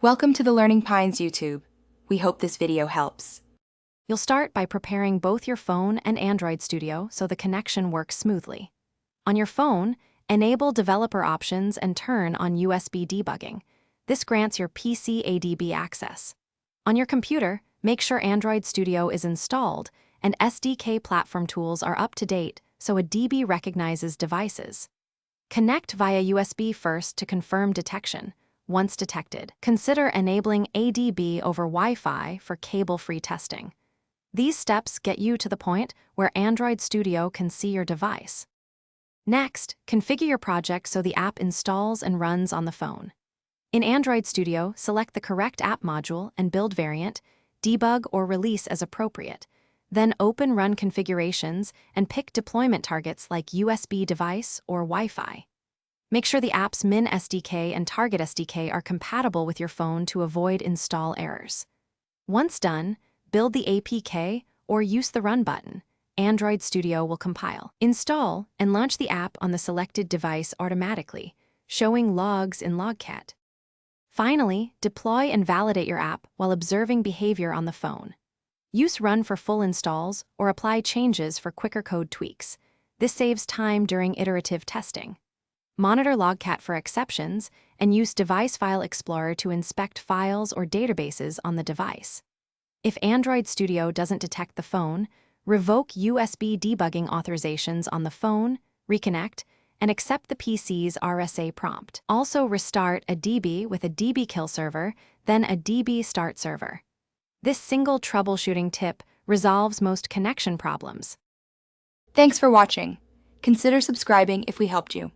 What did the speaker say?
Welcome to the Learning Pines YouTube. We hope this video helps. You'll start by preparing both your phone and Android Studio so the connection works smoothly. On your phone, enable developer options and turn on USB debugging. This grants your PC ADB access. On your computer, make sure Android Studio is installed and SDK platform tools are up to date so a DB recognizes devices. Connect via USB first to confirm detection. Once detected, consider enabling ADB over Wi-Fi for cable-free testing. These steps get you to the point where Android Studio can see your device. Next, configure your project so the app installs and runs on the phone. In Android Studio, select the correct app module and build variant, debug or release as appropriate. Then open Run Configurations and pick deployment targets like USB device or Wi-Fi. Make sure the app's Min SDK and Target SDK are compatible with your phone to avoid install errors. Once done, build the APK or use the Run button. Android Studio will compile. Install and launch the app on the selected device automatically, showing logs in Logcat. Finally, deploy and validate your app while observing behavior on the phone. Use Run for full installs or apply changes for quicker code tweaks. This saves time during iterative testing. Monitor Logcat for exceptions and use Device File Explorer to inspect files or databases on the device. If Android Studio doesn't detect the phone, revoke USB debugging authorizations on the phone, reconnect, and accept the PC's RSA prompt. Also restart a DB with a DB kill server, then a DB start server. This single troubleshooting tip resolves most connection problems. Thanks for watching. Consider subscribing if we helped you.